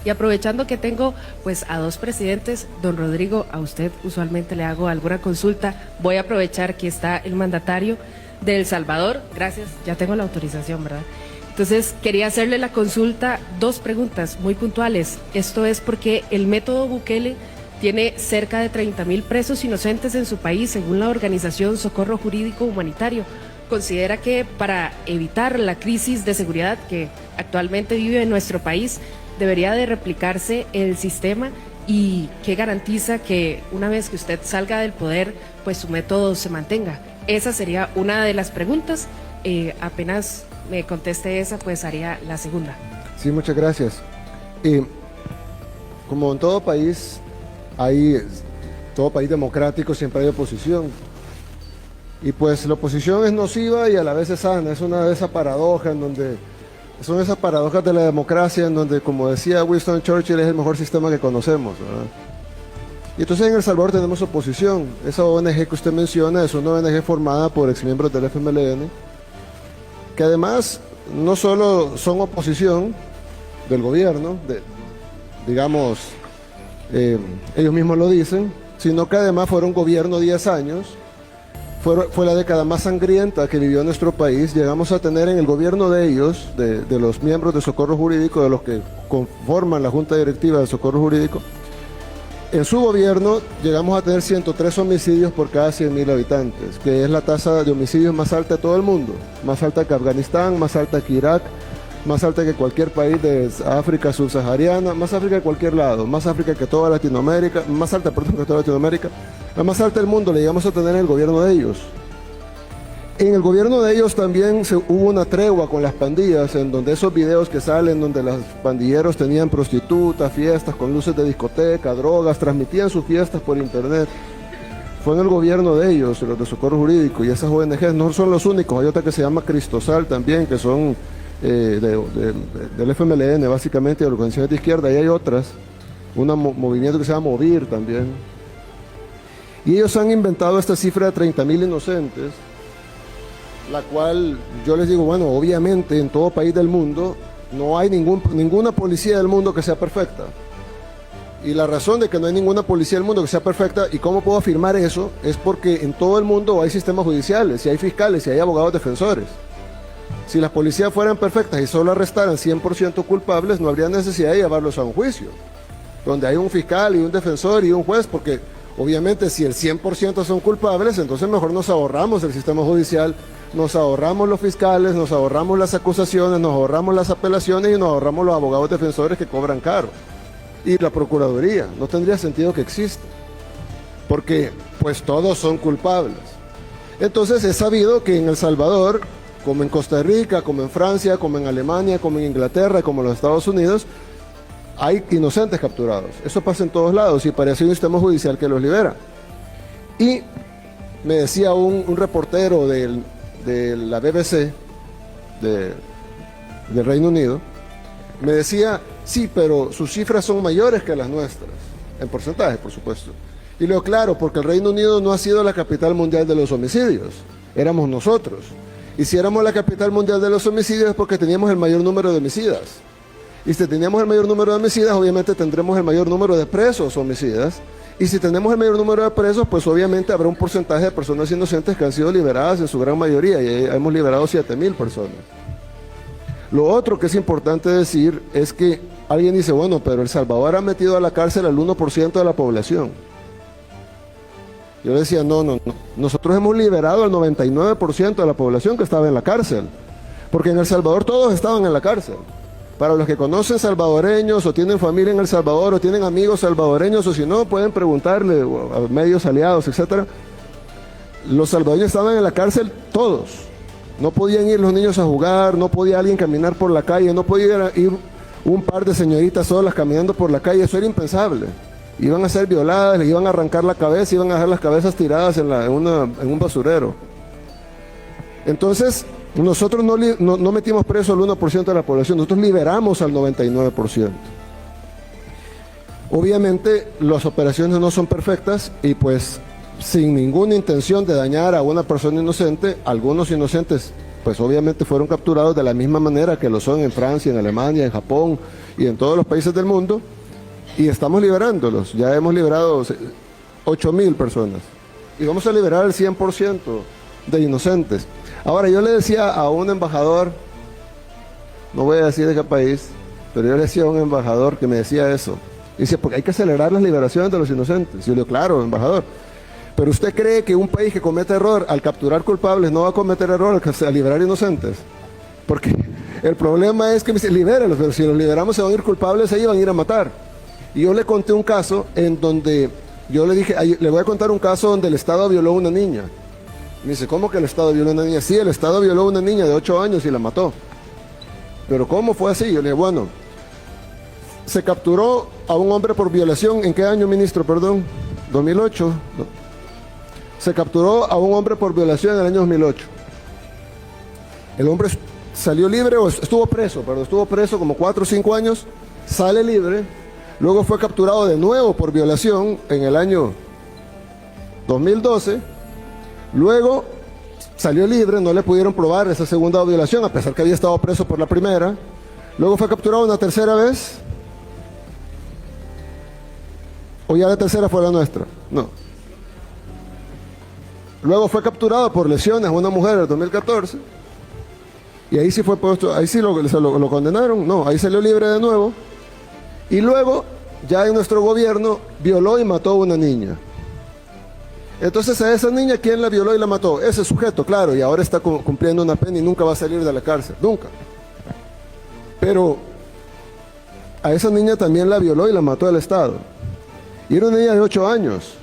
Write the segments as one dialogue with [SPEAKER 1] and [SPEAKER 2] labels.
[SPEAKER 1] Y aprovechando que tengo pues a dos presidentes, don Rodrigo, a usted usualmente le hago alguna consulta, voy a aprovechar que está el mandatario de El Salvador, gracias, ya tengo la autorización, ¿verdad? Entonces quería hacerle la consulta, dos preguntas muy puntuales. Esto es porque el método Bukele tiene cerca de 30,000 presos inocentes en su país, según la organización Socorro Jurídico Humanitario. ¿Considera que para evitar la crisis de seguridad que actualmente vive en nuestro país, debería de replicarse el sistema? ¿Y qué garantiza que una vez que usted salga del poder, pues su método se mantenga? Esa sería una de las preguntas. Apenas me conteste esa, pues haría la segunda.
[SPEAKER 2] Sí, muchas gracias. Como en todo país democrático siempre hay oposición. Y pues la oposición es nociva y a la vez es sana. Es una de esas paradojas son esas paradojas de la democracia en donde, como decía Winston Churchill, es el mejor sistema que conocemos, ¿verdad? Y entonces en El Salvador tenemos oposición. Esa ONG que usted menciona es una ONG formada por exmiembros del FMLN, que además no solo son oposición del gobierno, digamos, ellos mismos lo dicen, sino que además fueron gobierno 10 años. Fue la década más sangrienta que vivió nuestro país. Llegamos a tener en el gobierno de ellos, de los miembros de Socorro Jurídico, de los que conforman la Junta Directiva de Socorro Jurídico, en su gobierno llegamos a tener 103 homicidios por cada 100,000 habitantes, que es la tasa de homicidios más alta de todo el mundo, más alta que Afganistán, más alta que Irak, más alta que cualquier país de África subsahariana, más África que cualquier lado, más África que toda Latinoamérica, más alta, perdón, que toda Latinoamérica, la más alta del mundo, le llegamos a tener en el gobierno de ellos. En el gobierno de ellos también hubo una tregua con las pandillas, en donde esos videos que salen, donde los pandilleros tenían prostitutas, fiestas con luces de discoteca, drogas, transmitían sus fiestas por internet. Fue en el gobierno de ellos, los de Socorro Jurídico, y esas ONGs no son los únicos. Hay otra que se llama Cristosal también, que son del FMLN, básicamente, de organizaciones de izquierda, y hay otras, un movimiento que se llama Movir también. Y ellos han inventado esta cifra de 30,000 inocentes, la cual yo les digo, bueno, obviamente en todo país del mundo no hay ninguna policía del mundo que sea perfecta. Y la razón de que no hay ninguna policía del mundo que sea perfecta, y cómo puedo afirmar eso, es porque en todo el mundo hay sistemas judiciales, y hay fiscales, y hay abogados defensores. Si las policías fueran perfectas y solo arrestaran 100% culpables, no habría necesidad de llevarlos a un juicio, donde hay un fiscal y un defensor y un juez, porque obviamente si el 100% son culpables, entonces mejor nos ahorramos el sistema judicial, nos ahorramos los fiscales, nos ahorramos las acusaciones, nos ahorramos las apelaciones y nos ahorramos los abogados defensores que cobran caro. Y la Procuraduría, no tendría sentido que exista, porque pues todos son culpables. Entonces es sabido que en El Salvador, como en Costa Rica, como en Francia, como en Alemania, como en Inglaterra, como en los Estados Unidos, hay inocentes capturados. Eso pasa en todos lados y parece un sistema judicial que los libera. Y me decía un reportero de la BBC del Reino Unido, me decía, sí, pero sus cifras son mayores que las nuestras, en porcentaje, por supuesto. Y le digo, claro, porque el Reino Unido no ha sido la capital mundial de los homicidios, éramos nosotros. Y si éramos la capital mundial de los homicidios es porque teníamos el mayor número de homicidas. Y si teníamos el mayor número de homicidas, obviamente tendremos el mayor número de presos homicidas. Y si tenemos el mayor número de presos, pues obviamente habrá un porcentaje de personas inocentes que han sido liberadas en su gran mayoría, y hemos liberado 7,000 personas. Lo otro que es importante decir es que alguien dice, bueno, pero El Salvador ha metido a la cárcel al 1% de la población. Yo decía, no. Nosotros hemos liberado al 99% de la población que estaba en la cárcel, porque en El Salvador todos estaban en la cárcel. Para los que conocen salvadoreños o tienen familia en El Salvador o tienen amigos salvadoreños, o si no, pueden preguntarle a medios aliados, etc. Los salvadoreños estaban en la cárcel todos. No podían ir los niños a jugar, no podía alguien caminar por la calle, no podía ir un par de señoritas solas caminando por la calle, eso era impensable. Iban a ser violadas, les iban a arrancar la cabeza, iban a dejar las cabezas tiradas en un basurero. Entonces, nosotros no metimos preso al 1% de la población, nosotros liberamos al 99%. Obviamente, las operaciones no son perfectas y pues sin ninguna intención de dañar a una persona inocente, algunos inocentes pues obviamente fueron capturados de la misma manera que lo son en Francia, en Alemania, en Japón y en todos los países del mundo, y estamos liberándolos. Ya hemos liberado 8.000 personas y vamos a liberar el 100% de inocentes. Ahora, yo le decía a un embajador, no voy a decir de qué país, pero yo le decía a un embajador que me decía eso. Dice, porque hay que acelerar las liberaciones de los inocentes. Yo le digo, claro, embajador. Pero ¿usted cree que un país que comete error al capturar culpables no va a cometer error al liberar inocentes? Porque el problema es que me dice, libéralos, pero si los liberamos se van a ir culpables, ellos van a ir a matar. Y yo le conté un caso en donde yo le dije, le voy a contar un caso donde el Estado violó a una niña. Me dice, ¿cómo que el Estado violó a una niña? Sí, el Estado violó a una niña de 8 años y la mató. Pero ¿cómo fue así? Yo le dije, bueno, se capturó a un hombre por violación. ¿En qué año, ministro? Perdón, 2008. No. Se capturó a un hombre por violación en el año 2008. El hombre salió libre, o estuvo preso como 4 o 5 años, sale libre, luego fue capturado de nuevo por violación en el año 2012, luego salió libre, no le pudieron probar esa segunda violación, a pesar que había estado preso por la primera, luego fue capturado una tercera vez, o ya la tercera fue la nuestra, no. Luego fue capturado por lesiones a una mujer en el 2014, y ahí sí fue puesto, ahí sí lo condenaron, no, ahí salió libre de nuevo, y luego ya en nuestro gobierno violó y mató a una niña. Entonces a esa niña, ¿quién la violó y la mató? Ese sujeto, claro, y ahora está cumpliendo una pena y nunca va a salir de la cárcel, nunca. Pero a esa niña también la violó y la mató el Estado. Y era una niña de 8 años.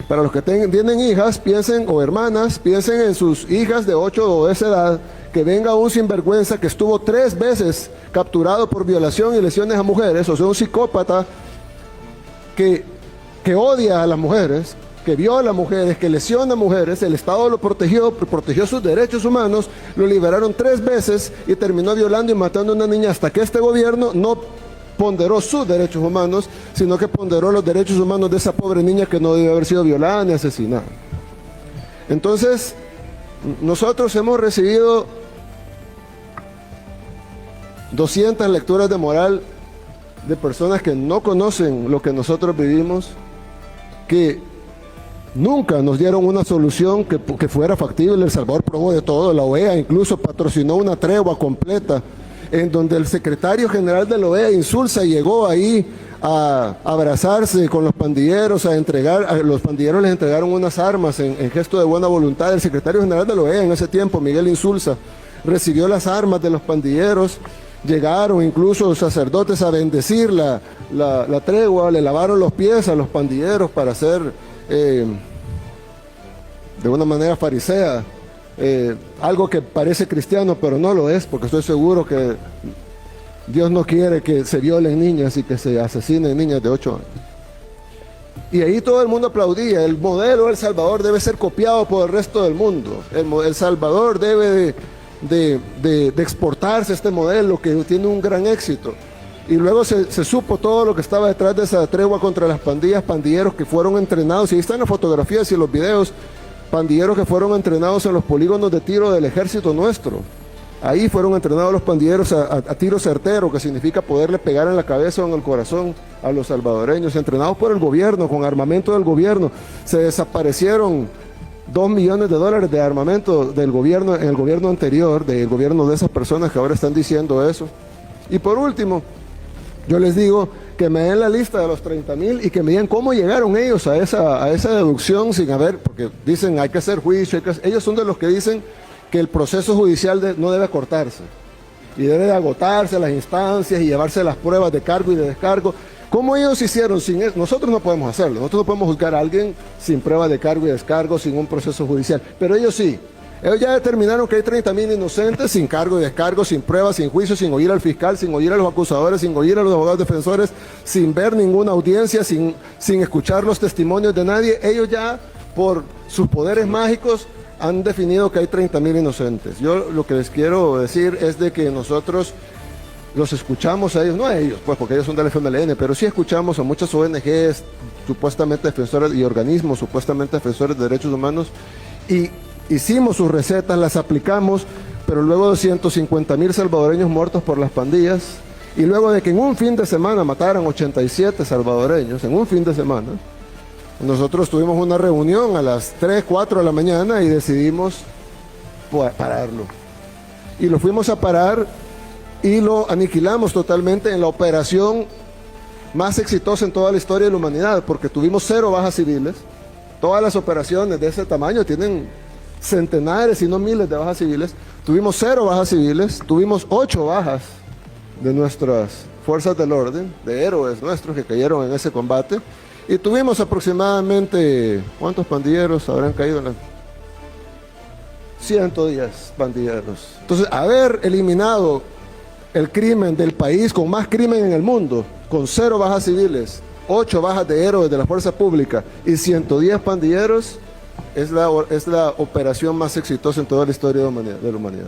[SPEAKER 2] Para los que tienen hijas, piensen, o hermanas, piensen en sus hijas de 8 o de esa edad, que venga un sinvergüenza que estuvo 3 veces capturado por violación y lesiones a mujeres, o sea, un psicópata que odia a las mujeres, que viola a mujeres, que lesiona a mujeres. El Estado lo protegió sus derechos humanos, lo liberaron 3 veces y terminó violando y matando a una niña, hasta que este gobierno no ponderó sus derechos humanos, sino que ponderó los derechos humanos de esa pobre niña que no debe haber sido violada ni asesinada. Entonces, nosotros hemos recibido 200 lecturas de moral de personas que no conocen lo que nosotros vivimos, que nunca nos dieron una solución que fuera factible. El Salvador probó de todo, la OEA incluso patrocinó una tregua completa, en donde el secretario general de la OEA, Insulza, llegó ahí a abrazarse con los pandilleros, a los pandilleros les entregaron unas armas en gesto de buena voluntad. El secretario general de la OEA en ese tiempo, Miguel Insulza, recibió las armas de los pandilleros, llegaron incluso sacerdotes a bendecir la tregua, le lavaron los pies a los pandilleros para hacer, de una manera farisea, algo que parece cristiano, pero no lo es, porque estoy seguro que Dios no quiere que se violen niñas y que se asesinen niñas de 8 años. Y ahí todo el mundo aplaudía. El modelo de El Salvador debe ser copiado por el resto del mundo. El Salvador debe de exportarse este modelo que tiene un gran éxito. Y luego se supo todo lo que estaba detrás de esa tregua contra las pandillas, pandilleros que fueron entrenados, y ahí están las fotografías y los videos, pandilleros que fueron entrenados en los polígonos de tiro del ejército nuestro. Ahí fueron entrenados los pandilleros a tiro certero, que significa poderle pegar en la cabeza o en el corazón a los salvadoreños, entrenados por el gobierno, con armamento del gobierno. Se desaparecieron $2 millones de armamento del gobierno, en el gobierno anterior, del gobierno de esas personas que ahora están diciendo eso. Y por último, yo les digo que me den la lista de los 30,000 y que me digan cómo llegaron ellos a esa deducción sin haber, porque dicen hay que hacer juicio, ellos son de los que dicen que el proceso judicial no debe cortarse y debe de agotarse las instancias y llevarse las pruebas de cargo y de descargo. ¿Cómo ellos hicieron sin eso? Nosotros no podemos hacerlo, nosotros no podemos juzgar a alguien sin pruebas de cargo y descargo, sin un proceso judicial, pero ellos sí. Ellos ya determinaron que hay 30,000 inocentes sin cargo y descargo, sin pruebas, sin juicio, sin oír al fiscal, sin oír a los acusadores, sin oír a los abogados defensores, sin ver ninguna audiencia, sin escuchar los testimonios de nadie. Ellos ya, por sus poderes mágicos, han definido que hay 30,000 inocentes. Yo lo que les quiero decir es de que nosotros los escuchamos a ellos, no a ellos, pues porque ellos son del FMLN, pero sí escuchamos a muchas ONGs, supuestamente defensores, y organismos supuestamente defensores de derechos humanos, y hicimos sus recetas, las aplicamos, pero luego de 150,000 salvadoreños muertos por las pandillas, y luego de que en un fin de semana mataran 87 salvadoreños, en un fin de semana, nosotros tuvimos una reunión a las 3, 4 de la mañana y decidimos pararlo. Y lo fuimos a parar y lo aniquilamos totalmente en la operación más exitosa en toda la historia de la humanidad, porque tuvimos 0 bajas civiles. Todas las operaciones de ese tamaño tienen centenares, si no miles de bajas civiles. Tuvimos 0 bajas civiles, tuvimos 8 bajas de nuestras fuerzas del orden, de héroes nuestros que cayeron en ese combate. Y tuvimos aproximadamente, ¿cuántos pandilleros habrán caído en la? 110 pandilleros. Entonces, haber eliminado el crimen del país con más crimen en el mundo, con 0 bajas civiles, 8 bajas de héroes de la fuerza pública y 110 pandilleros, es la operación más exitosa en toda la historia de la humanidad.